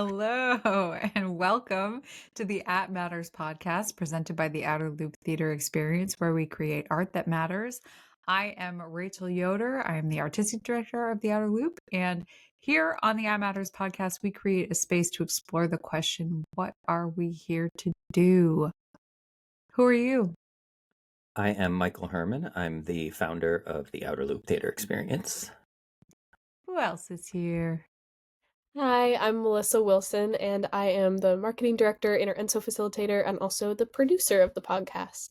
Hello and welcome to the At Matters podcast presented by the Outer Loop Theater Experience, where we create art that matters. I am Rachel Yoder. I am the artistic director of the Outer Loop. And here on the At Matters podcast, we create a space to explore the question, what are we here to do? Who are you? I am Michael Herman. I'm the founder of the Outer Loop Theater Experience. Who else is here? Hi, I'm Melissa Wilson, and I am the marketing director, InterEnso facilitator, and also the producer of the podcast.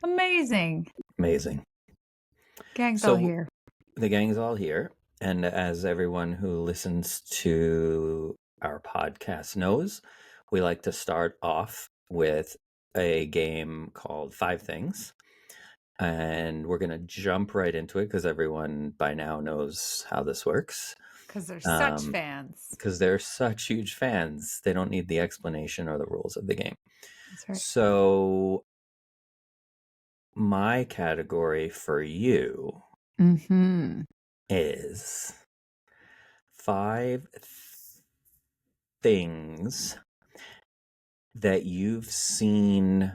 Amazing. Amazing. Gang's all here. The gang's all here. And as everyone who listens to our podcast knows, we like to start off with a game called Five Things. And we're going to jump right into it because everyone by now knows how this works. Because they're such fans. Because they're such huge fans. They don't need the explanation or the rules of the game. That's right. So my category for you is five things that you've seen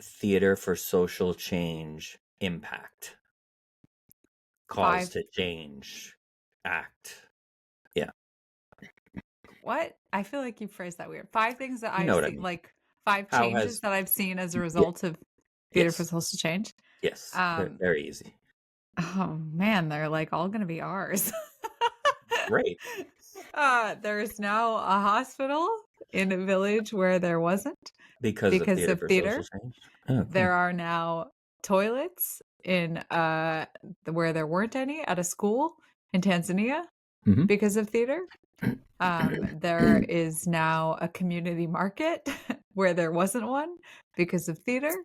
theater for social change impact, cause to change, act. Yeah. What? I feel like you phrased that weird. Five things that I've seen, I mean. like five changes that I've seen as a result of theater for social change. Yes, very easy. Oh man, they're like all going to be ours. Great. There's now a hospital in a village where there wasn't because of theater. For social change. Oh, cool. There are now toilets in where there weren't any at a school in Tanzania because of theater. There is now a community market where there wasn't one because of theater.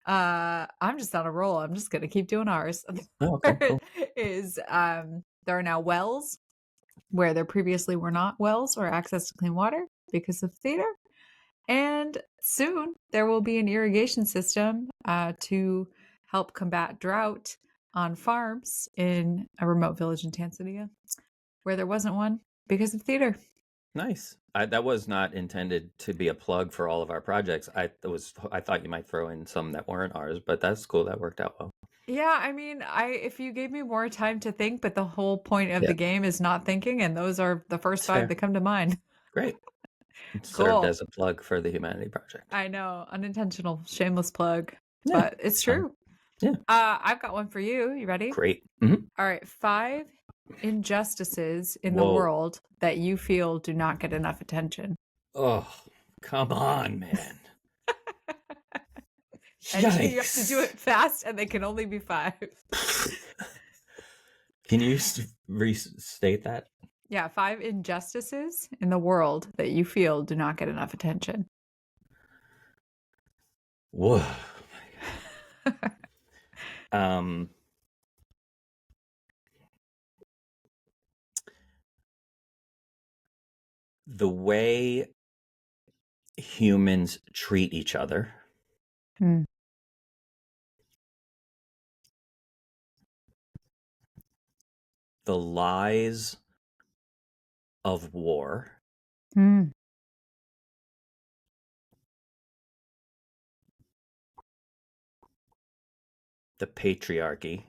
I'm just on a roll. I'm just gonna keep doing ours. Oh, okay, cool. There are now wells where there previously were not wells or access to clean water because of theater. And soon there will be an irrigation system to help combat drought on farms in a remote village in Tanzania where there wasn't one because of theater. Nice. That was not intended to be a plug for all of our projects. I thought you might throw in some that weren't ours, but that's cool. That worked out well. Yeah, I mean, if you gave me more time to think, but the whole point of the game is not thinking, and those are the first five that come to mind. Great. It served as a plug for the Humanity Project. I know, unintentional, shameless plug, but it's true. Yeah. I've got one for you. You ready? Great. All right. 5 injustices in the world that you feel do not get enough attention. Oh, come on, man. And you have to do it fast, and they can only be 5. Can you restate that? Yeah, 5 injustices in the world that you feel do not get enough attention. Whoa. The way humans treat each other. The lies of war. The patriarchy.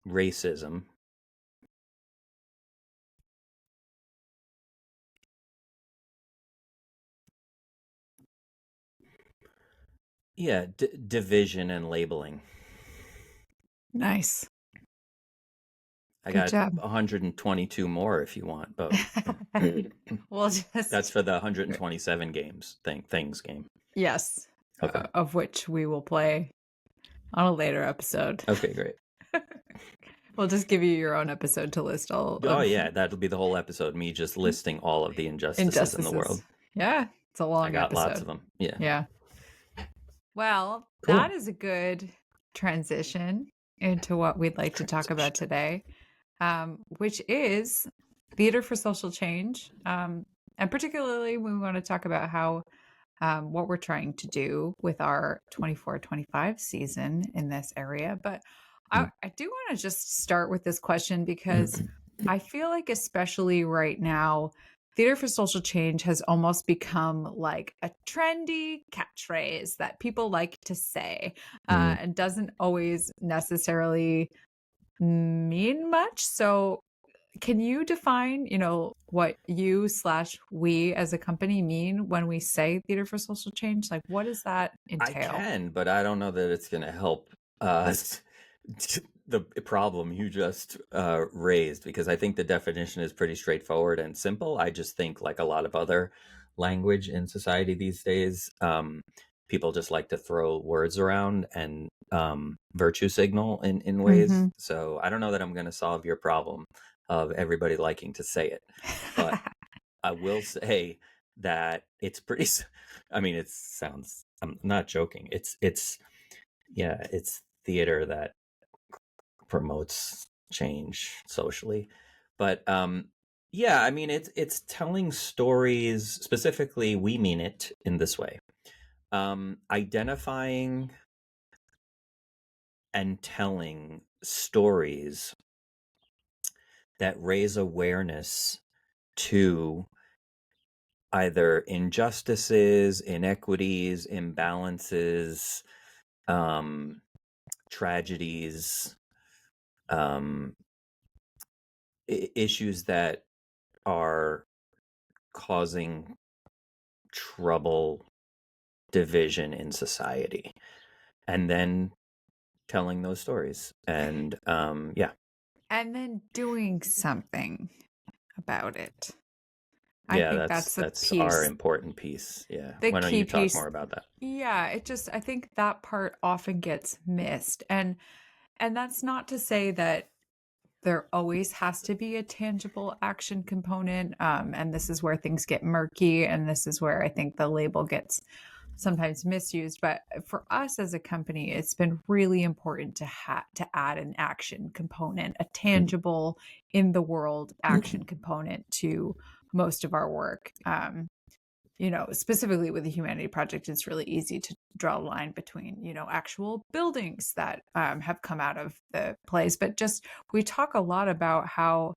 Racism. Yeah, division and labeling. Nice. I got 122 more if you want, but that's for the 127 things game. Yes. Okay. Of which we will play on a later episode. Okay, great. We'll just give you your own episode to list all. Oh yeah, that'll be the whole episode. Me just listing all of the injustices in the world. Yeah, it's a long episode. I got lots of them. Yeah. Yeah. Well, that is a good transition into what we'd like to talk about today, which is theater for social change. And particularly we want to talk about how what we're trying to do with our 24-25 season in this area. But I do want to just start with this question because I feel like, especially right now, theater for social change has almost become like a trendy catchphrase that people like to say, Mm. and doesn't always necessarily mean much. So, can you define, what you/we as a company mean when we say theater for social change? Like, what does that I entail? can, but I don't know that it's going to help uh, the problem you just raised, because I think the definition is pretty straightforward and simple. I just think, like a lot of other language in society these days, people just like to throw words around and virtue signal in ways. Mhm. So I don't know that I'm going to solve your problem of everybody liking to say it, but I will say that it's pretty. I mean, it sounds. I'm not joking. Yeah, it's theater that promotes change socially, but yeah, I mean, it's telling stories. Specifically, we mean it in this way: identifying and telling stories that raise awareness to either injustices, inequities, imbalances, um, tragedies, um, issues that are causing trouble, division in society, and then telling those stories. And yeah, And then doing something about it. I yeah, think that's that's our important piece. Yeah, the why don't key you talk piece. more about that? Yeah, I think that part often gets missed. And that's not to say that there always has to be a tangible action component. And this is where things get murky, and this is where I think the label gets sometimes misused. But for us as a company, it's been really important to add an action component, a tangible, in the world action component to most of our work. Specifically with the Humanity Project, it's really easy to draw a line between, actual buildings that have come out of the plays. But just, we talk a lot about how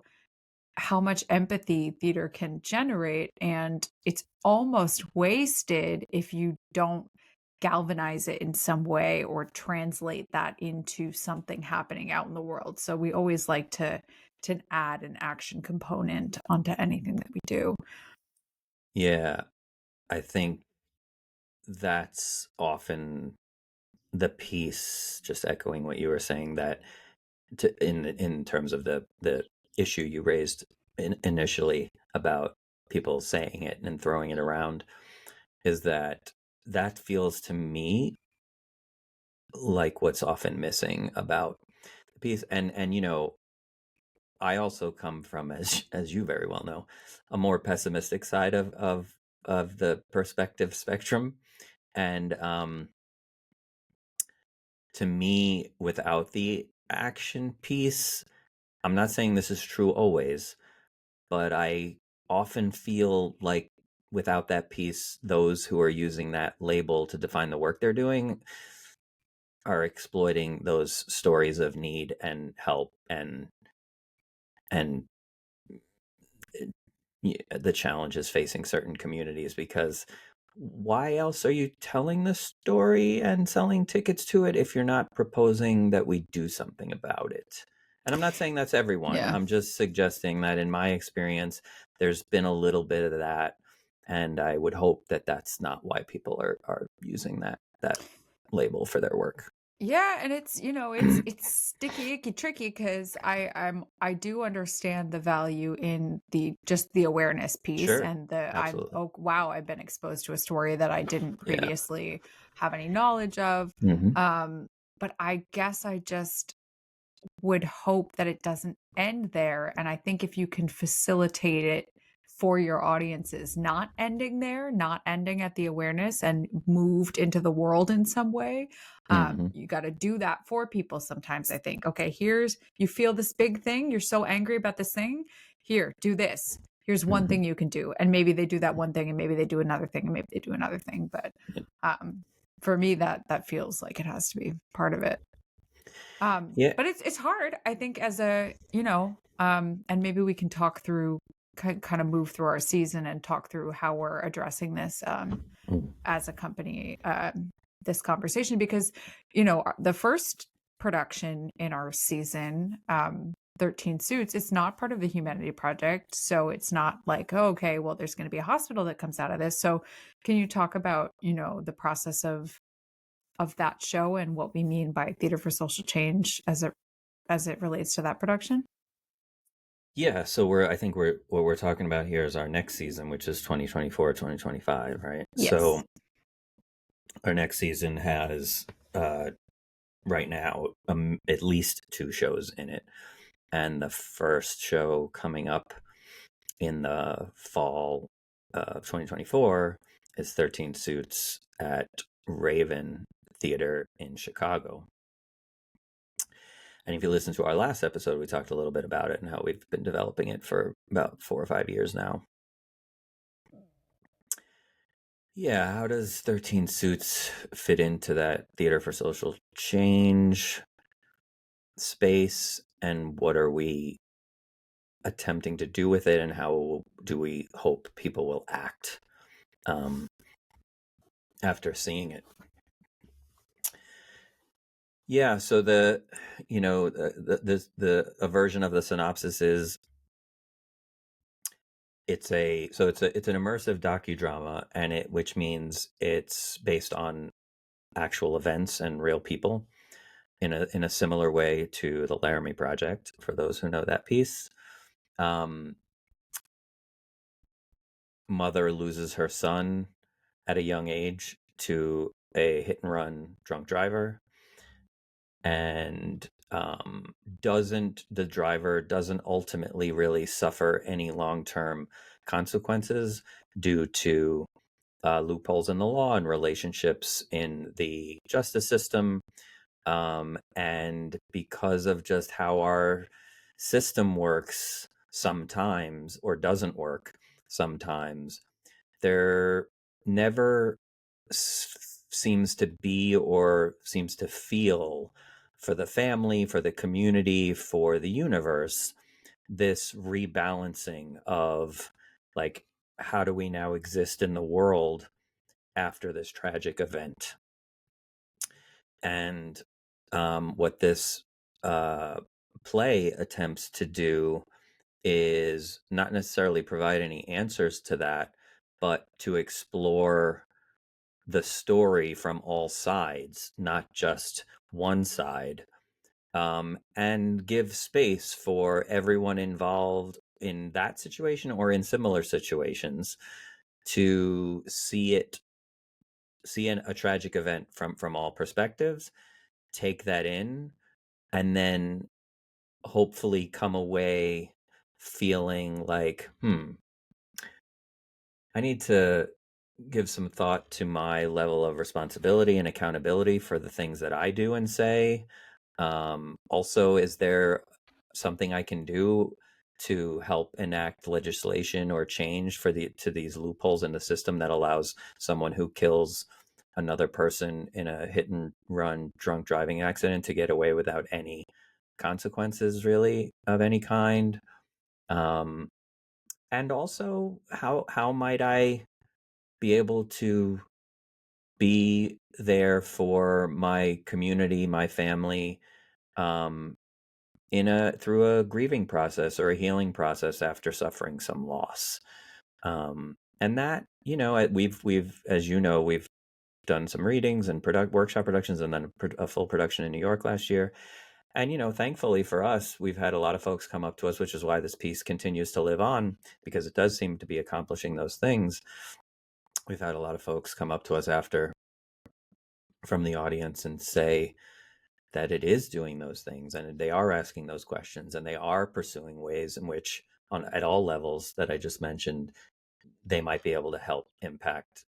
much empathy theater can generate, and it's almost wasted if you don't galvanize it in some way or translate that into something happening out in the world. So we always like to add an action component onto anything that we do. Yeah, I think that's often the piece, just echoing what you were saying, that in terms of the issue you raised initially about people saying it and throwing it around, is that feels to me like what's often missing about the piece. And I also come from, as you very well know, a more pessimistic side of the perspective spectrum. And to me, without the action piece, I'm not saying this is true always, but I often feel like without that piece, those who are using that label to define the work they're doing are exploiting those stories of need and help and the challenges facing certain communities. Because why else are you telling the story and selling tickets to it if you're not proposing that we do something about it? And I'm not saying that's everyone. Yeah. I'm just suggesting that in my experience, there's been a little bit of that. And I would hope that that's not why people are using that label for their work. Yeah, and it's sticky, icky, tricky because I do understand the value in the awareness piece, Sure. and the I'm Absolutely. oh wow, I've been exposed to a story that I didn't Yeah. previously have any knowledge of. Hmm. Um, but I guess I just would hope that it doesn't end there. And I think if you can facilitate it for your audiences, not ending there, not ending at the awareness and moved into the world in some way, Hmm. you got to do that for people sometimes. I think, okay, you feel this big thing, you're so angry about this thing. Here, do this. Here's one Hmm. thing you can do. And maybe they do that one thing, and maybe they do another thing, and maybe they do another thing. But for me, that feels like it has to be part of it. Yeah. But it's hard, I think, as a, and maybe we can talk through, kind of move through our season and talk through how we're addressing this Mm. as a company, this conversation, because, the first production in our season, 13 Suits, it's not part of the Humanity Project. So it's not like, oh, okay, well, there's going to be a hospital that comes out of this. So can you talk about, the process of that show and what we mean by theater for social change as it relates to that production? Yeah, so I think what we're talking about here is our next season, which is 2024-2025, right? So Yes. our next season has right now at least 2 shows in it. And the first show coming up in the fall of 2024 is 13 Suits at Raven Theater in Chicago. And if you listen to our last episode, we talked a little bit about it and how we've been developing it for about 4 or 5 years now. Yeah, how does 13 Suits fit into that theater for social change space, and what are we attempting to do with it, and how do we hope people will act um, after seeing it? Yeah, so a version of the synopsis is it's an immersive docudrama, and which means it's based on actual events and real people in a similar way to the Laramie Project, for those who know that piece. Mother loses her son at a young age to a hit and run drunk driver, and the driver doesn't ultimately really suffer any long-term consequences due to loopholes in the law and relationships in the justice system, and because of just how our system works sometimes, or doesn't work sometimes, there never seems to be, or seems to feel, for the family, for the community, for the universe, this rebalancing of, like, how do we now exist in the world after this tragic event? And what this play attempts to do is not necessarily provide any answers to that, but to explore the story from all sides, not just one side, and give space for everyone involved in that situation or in similar situations to see a tragic event from all perspectives, take that in, and then hopefully come away feeling like, I need to give some thought to my level of responsibility and accountability for the things that I do and say. Also, is there something I can do to help enact legislation or change to these loopholes in the system that allows someone who kills another person in a hit and run drunk driving accident to get away without any consequences, really, of any kind? Um, and also, how might I be able to be there for my community, my family, um, through a grieving process or a healing process after suffering some loss? And that, we've as you know, we've done some readings and workshop productions, and then a full production in New York last year. And, thankfully for us, we've had a lot of folks come up to us, which is why this piece continues to live on, because it does seem to be accomplishing those things. We've had a lot of folks come up to us from the audience and say that it is doing those things, and they are asking those questions, and they are pursuing ways in which, at all levels that I just mentioned, they might be able to help impact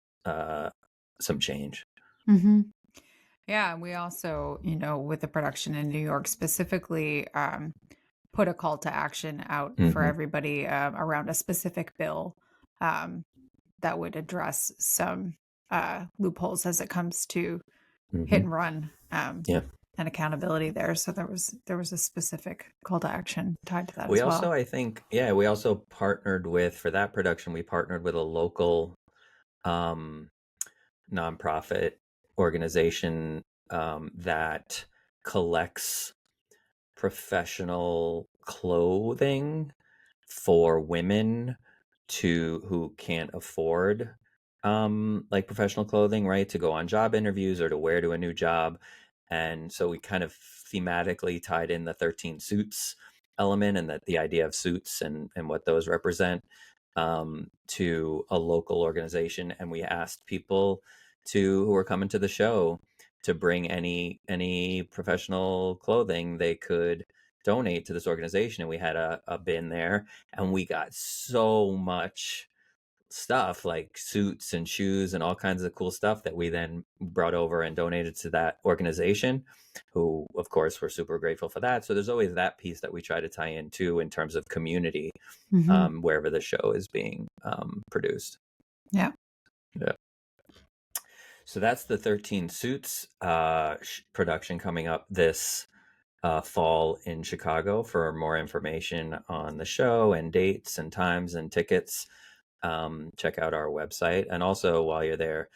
some change. Mm-hmm. Yeah, and we also, with the production in New York specifically, put a call to action out for Mm-hmm. everybody around a specific bill that would address some loopholes as it comes to hit Mm-hmm. and run. Yeah. and accountability there. So there was a specific call to action tied to that We as also, well. I think, yeah, we also partnered with, for that production, we partnered with a local um, nonprofit organization that collects professional clothing for women who can't afford like professional clothing, right, to go on job interviews or to wear to a new job. And so we kind of thematically tied in the 13 suits element and that the idea of suits and what those represent to a local organization. And we asked people who were coming to the show to bring any professional clothing they could donate to this organization. And we had a bin there, and we got so much stuff like suits and shoes and all kinds of cool stuff that we then brought over and donated to that organization, who of course were super grateful for that. So there's always that piece that we try to tie in too in terms of community, wherever the show is being produced. Yeah. So that's the 13 Suits production coming up this fall in Chicago. For more information on the show and dates and times and tickets, check out our website. And also, while you're there,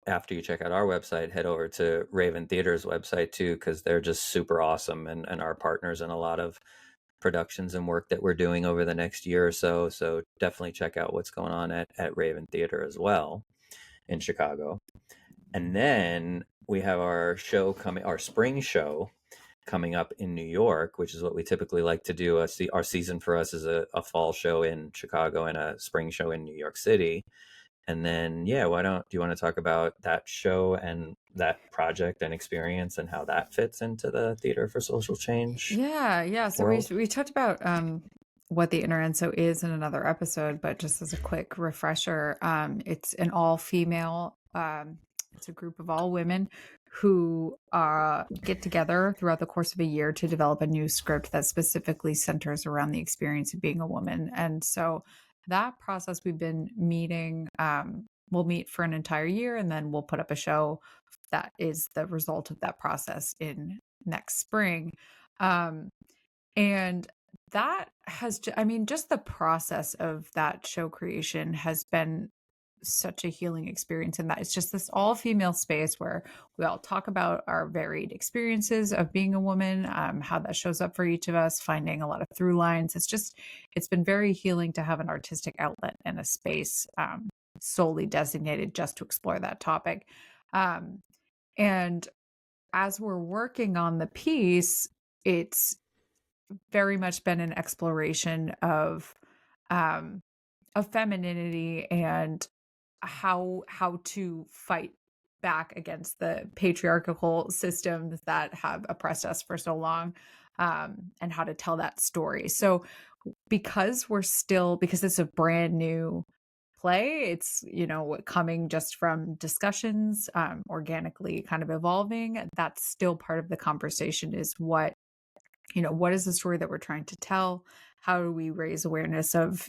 after you check out our website, head over to Raven Theater's website too, because they're just super awesome and our partners in a lot of productions and work that we're doing over the next year or so. So definitely check out what's going on at Raven Theater as well in Chicago. And then we have our spring show coming up in New York, which is what we typically like to do. Our season for us is a fall show in Chicago and a spring show in New York City. And then, yeah, do you want to talk about that show and that project and experience and how that fits into the Theater for Social Change? Yeah. So we talked about what the Interenso is in another episode, but just as a quick refresher, it's an all-female, it's a group of all women who get together throughout the course of a year to develop a new script that specifically centers around the experience of being a woman. And so that process, we've been meeting, we'll meet for an entire year, and then we'll put up a show that is the result of that process in next spring. And that has, just the process of that show creation has been such a healing experience, in that it's just this all female space where we all talk about our varied experiences of being a woman, how that shows up for each of us, finding a lot of through lines. It's been very healing to have an artistic outlet and a space solely designated just to explore that topic. And as we're working on the piece, it's very much been an exploration of femininity and how to fight back against the patriarchal systems that have oppressed us for so long, and how to tell that story. So because it's a brand new play, it's coming just from discussions, organically kind of evolving. That's still part of the conversation, is what is the story that we're trying to tell? How do we raise awareness of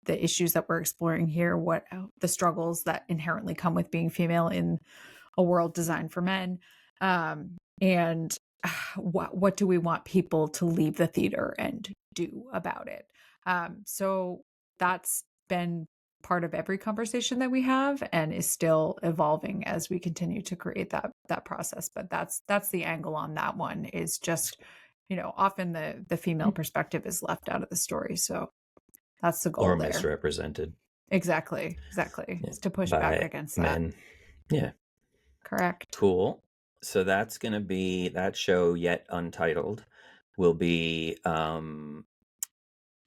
the issues that we're exploring here, what the struggles that inherently come with being female in a world designed for men, and what do we want people to leave the theater and do about it? So that's been part of every conversation that we have, and is still evolving as we continue to create that process. But that's the angle on that one, is just often the female perspective is left out of the story. So that's the goal or there. Misrepresented. Exactly. Is to push back against men. That. Yeah. Correct. Cool. So that's going to be, that show, Yet Untitled, will be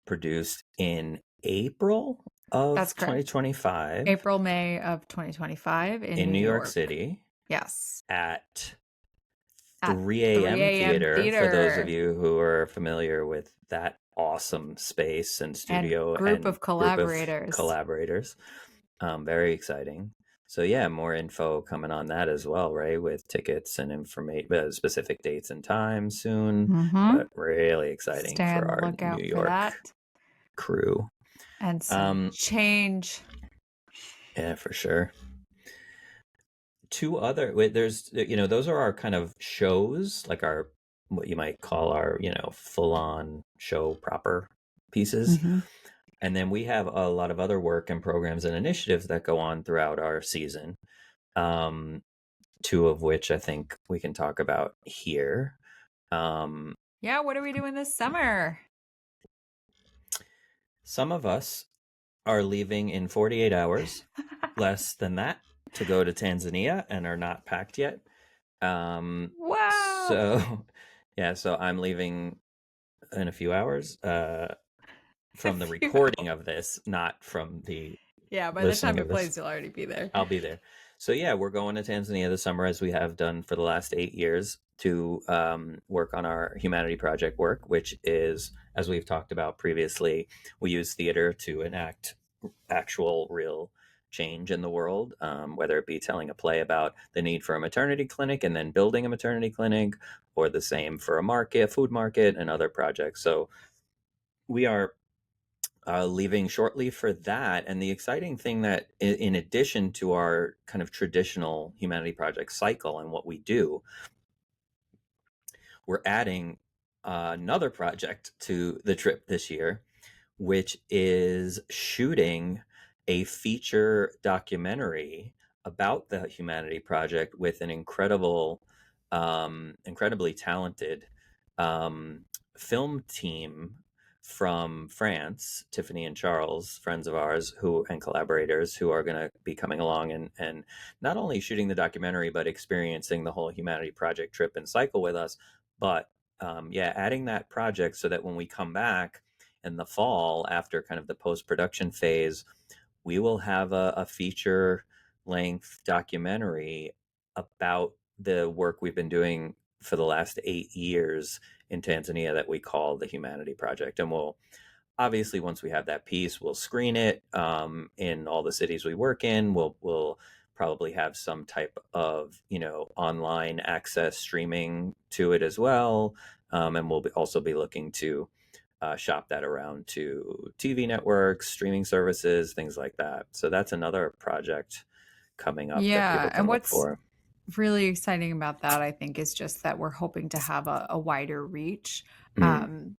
produced in April of That's correct. 2025. April, May of 2025 in New York City. Yes. At 3 a.m. theater, for those of you who are familiar with that awesome space and studio and group of collaborators. Very exciting. So yeah, more info coming on that as well, right? With tickets and information, specific dates and times soon. But really exciting for our New York crew. And some change. Yeah, for sure. two other, there's, those are our kind of shows, like our, what you might call our, full on show proper pieces. Mm-hmm. And then we have a lot of other work and programs and initiatives that go on throughout our season. Two of which I think we can talk about here. Yeah, what are we doing this summer? Some of us are leaving in 48 hours, less than that, to go to Tanzania and are not packed yet. Wow. So, yeah, so I'm leaving in a few hours from the recording of this, not from the Yeah, by the time listening it of this. plays, you'll already be there. I'll be there. So yeah, we're going to Tanzania this summer, as we have done for the last 8 years, to work on our humanity project work, which is, as we've talked about previously, we use theater to enact actual real change in the world, whether it be telling a play about the need for a maternity clinic and then building a maternity clinic, or the same for a market, food market, and other projects. So we are leaving shortly for that. And the exciting thing that, in addition to our kind of traditional humanity project cycle and what we do, we're adding another project to the trip this year, which is shooting a feature documentary about the humanity project with an incredibly talented film team from France, Tiffany and Charles, friends of ours and collaborators, who are going to be coming along and not only shooting the documentary, but experiencing the whole humanity project trip and cycle with us. But adding that project so that when we come back in the fall, after kind of the post-production phase, we will have a feature length documentary about the work we've been doing for the last 8 years in Tanzania that we call the Humanity Project. And we'll obviously, once we have that piece, we'll screen it in all the cities we work in. We'll probably have some type of online access streaming to it as well, and we'll also be looking to shop that around to TV networks, streaming services, things like that. So that's another project coming up that people Yeah, can and look what's for. really exciting about that, I think, is just that we're hoping to have a wider reach Mm.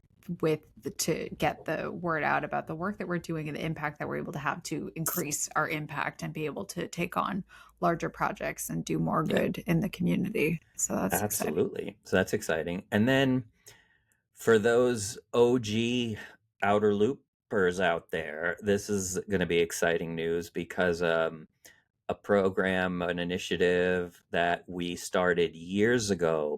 to get the word out about the work that we're doing and the impact that we're able to have to increase our impact and be able to take on larger projects and do more Yeah, good in the community. So that's exciting. absolutely. So that's exciting. And then for those OG outer loopers out there, this is going to be exciting news, because a program, an initiative that we started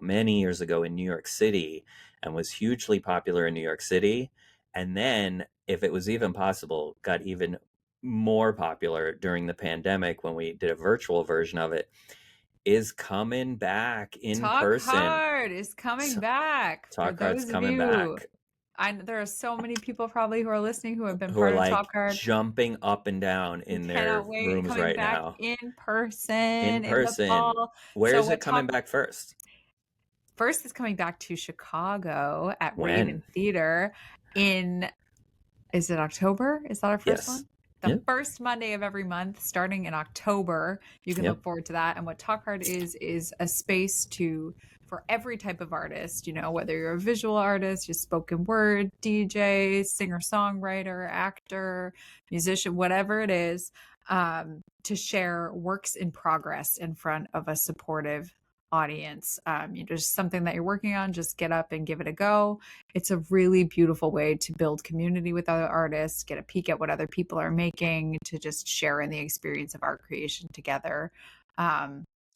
many years ago in New York City, and was hugely popular in New York City. And then, if it was even possible, got even more popular during the pandemic when we did a virtual version of it, is coming back in Talk person. Hard is coming So, back. For Talk Hard's those of coming you, back. there are so many people probably who are listening who have been Who are part of like Talk Hard. jumping up and down We in their cannot wait. rooms Coming right back now. in person In in the person. fall. Where So is it what coming Talk back first? First is coming back to Chicago at Raven When? Theater in, is it October? Is that our first Yes. one? The first Monday of every month, starting in October. You can Yep. look forward to that. And what Talk Hard is a space for every type of artist, whether you're a visual artist, just spoken word, DJ, singer, songwriter, actor, musician, whatever it is, to share works in progress in front of a supportive audience. Just something that you're working on, just get up and give it a go. It's a really beautiful way to build community with other artists, get a peek at what other people are making, to just share in the experience of art creation together.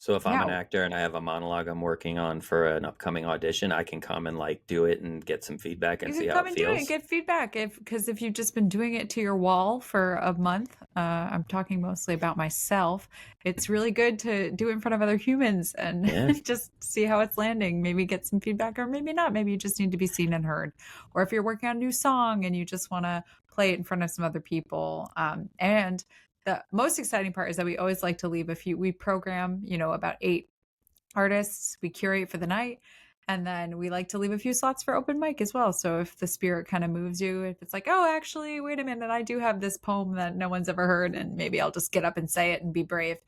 So if I'm an Yeah. actor and I have a monologue I'm working on for an upcoming audition, I can come and do it and get some feedback and You see can how come it and do it and feels. get feedback. Because if you've just been doing it to your wall for a month, I'm talking mostly about myself. It's really good to do it in front of other humans and Yeah. just see how it's landing. Maybe get some feedback, or maybe not. Maybe you just need to be seen and heard. Or if you're working on a new song and you just want to play it in front of some other people. And the most exciting part is that we always like to leave we program, about 8 artists we curate for the night, And then we like to leave a few slots for open mic as well. So if the spirit kind of moves you, if it's like, oh, actually, wait a minute, I do have this poem that no one's ever heard, and maybe I'll just get up and say it and be brave.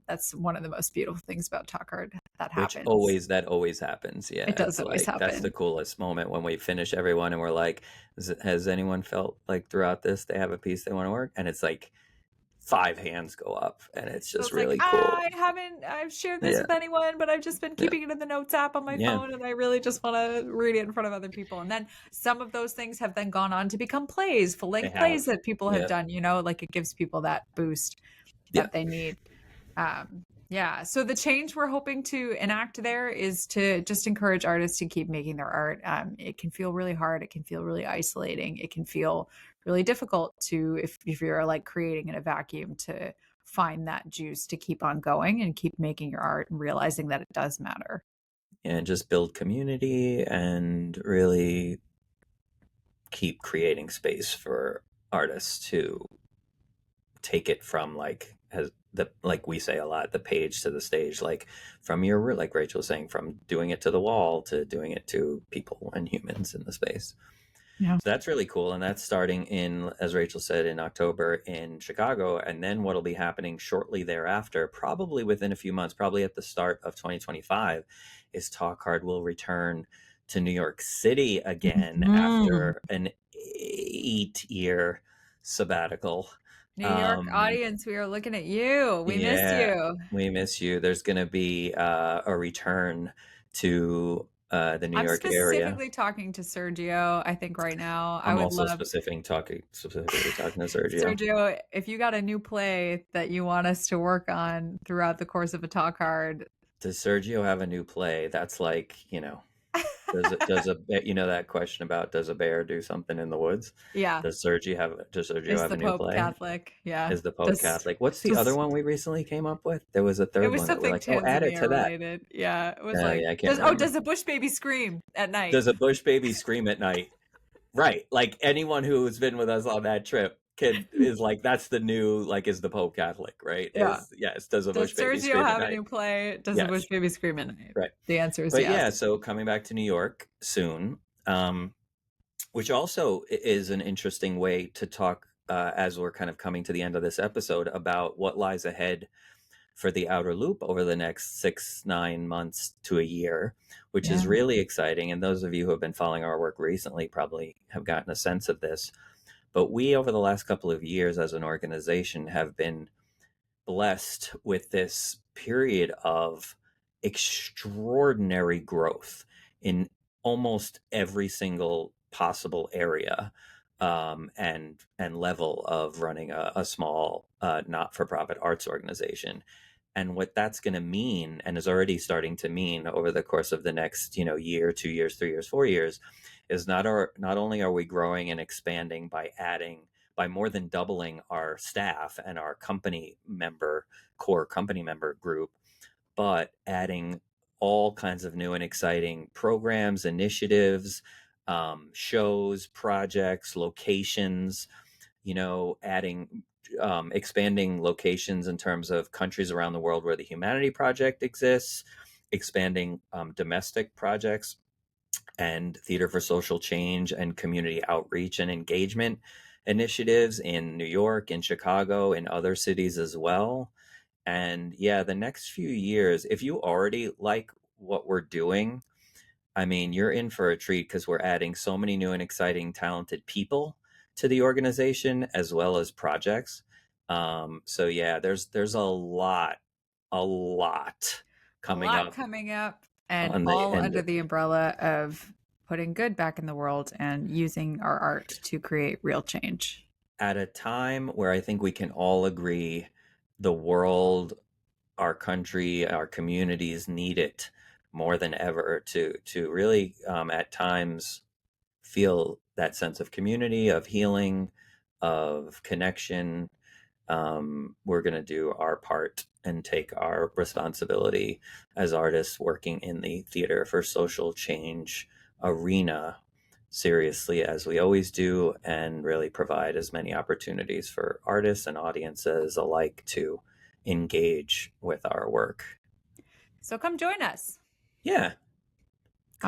That's one of the most beautiful things about Talk Hard that Which happens. that always happens. Yeah, It does it's always like that's the happen. coolest moment when we finish everyone and we're like, has anyone felt like throughout this they have a piece they want to work? And it's like 5 hands go up, and it's So just it's like, really cool. I've shared this Yeah, with anyone, but I've just been yeah, keeping it in the notes app on my yeah. phone, and I really just want to read it in front of other people. And then some of those things have then gone on to become plays, full They length plays have. that people have Yeah, done, like it gives people that boost yeah. that they need. Yeah. So the change we're hoping to enact there is to just encourage artists to keep making their art. It can feel really hard. It can feel really isolating. It can feel really difficult to, if you're like creating in a vacuum, to find that juice to keep on going and keep making your art and realizing that it does matter. And just build community and really keep creating space for artists to take it from like we say a lot, the page to the stage, like from your, like Rachel was saying, from doing it to the wall to doing it to people and humans in the space. Yeah. So that's really cool. And that's starting in, as Rachel said, in October in Chicago. And then what'll be happening shortly thereafter, probably within a few months, probably at the start of 2025, is Talk Hard will return to New York City again after an 8-year sabbatical. New York audience, we are looking at you. We miss you. We miss you. There's going to be a return to the New I'm York area. specifically talking to Sergio, I think right now. I I'm would also love specifically talking to Sergio. Sergio, if you got a new play that you want us to work on throughout the course of a Talk Hard. Does Sergio have a new play? That's like, that question about does a bear do something in the woods? Yeah. Does Sergio have a new Pope play? Catholic? Yeah. Is the Pope Catholic? What's the other one we recently came up with? There was a It third was one that we're something like, oh, add it Tanzania to that. related. Yeah. It was Yeah, I can't remember. does a bush baby scream at night? Does a bush baby scream at night? Right. Like anyone who's been with us on that trip is like, that's the new, like, is the Pope Catholic, right? Yeah. Yes. Does a bush baby Sergio scream have at a night? new play? Does a bush baby scream at night? Right. The answer is but yes. Yeah, so coming back to New York soon, which also is an interesting way to talk as we're kind of coming to the end of this episode about what lies ahead for the Outer Loop over the next 6-9 months to a year, which is really exciting. And those of you who have been following our work recently probably have gotten a sense of this. But we, over the last couple of years as an organization, have been blessed with this period of extraordinary growth in almost every single possible area and level of running a small not-for-profit arts organization. And what that's going to mean, and is already starting to mean over the course of the next year, 2 years, 3 years, 4 years, is not only are we growing and expanding by more than doubling our staff and our core company member group, but adding all kinds of new and exciting programs, initiatives, shows, projects, locations, expanding locations in terms of countries around the world where the Humanity Project exists, expanding domestic projects and Theater for Social Change and community outreach and engagement initiatives in New York, in Chicago, in other cities as well. And yeah, the next few years, if you already like what we're doing, I mean, you're in for a treat because we're adding so many new and exciting, talented people to the organization as well as projects. So yeah, there's a lot coming up. And all under the umbrella of putting good back in the world and using our art to create real change. At a time where I think we can all agree the world, our country, our communities need it more than ever to really at times feel that sense of community, of healing, of connection. We're going to do our part and take our responsibility as artists working in the Theater for Social Change arena seriously, as we always do, and really provide as many opportunities for artists and audiences alike to engage with our work. So come join us. Yeah.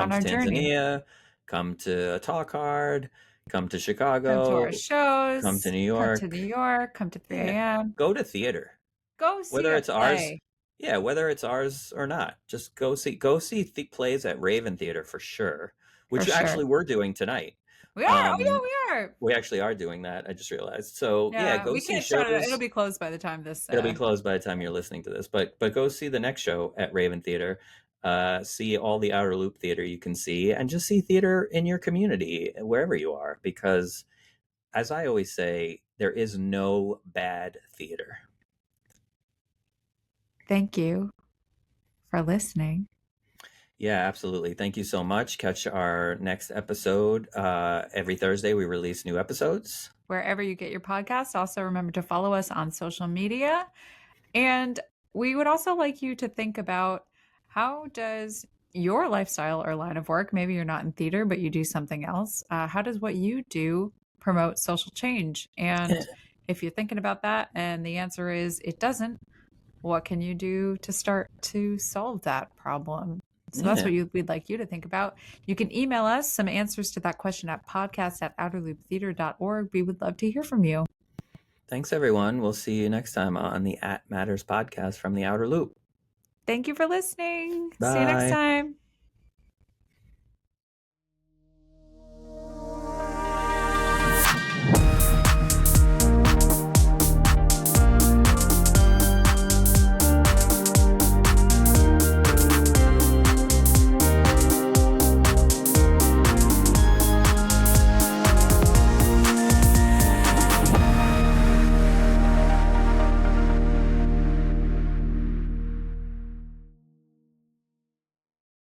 come on to our journey. Tanzania, come to Talk Hard, come to Come to our Chicago, come to shows, New come to York. New York, come to 3 Yeah, a.m. go to theater. Go see Whether a it's ours, play. yeah, whether it's ours or not, just go see plays at Raven Theater for sure, For which sure. actually we're doing tonight. We are. Oh, yeah, Um, we are. we actually are doing that. I just realized. So yeah, Yeah, go we see can't shut it. It'll shows. be closed by the time this. It'll be closed by the time you're listening to this, but go see the next show at Raven Theater. See all the Outer Loop theater you can see, and just see theater in your community wherever you are, because as I always say, there is no bad theater. Thank you for listening. Yeah, absolutely. Thank you so much. Catch our next episode. Every Thursday, we release new episodes. Wherever you get your podcast, also remember to follow us on social media. And we would also like you to think about, how does your lifestyle or line of work, maybe you're not in theater, but you do something else, how does what you do promote social change? And if you're thinking about that and the answer is it doesn't, what can you do to start to solve that problem? So that's Yeah. what we'd like you to think about. You can email us some answers to that question at podcast@outerlooptheater.org. We would love to hear from you. Thanks, everyone. We'll see you next time on the At Matters podcast from the Outer Loop. Thank you for listening. Bye. See you next time.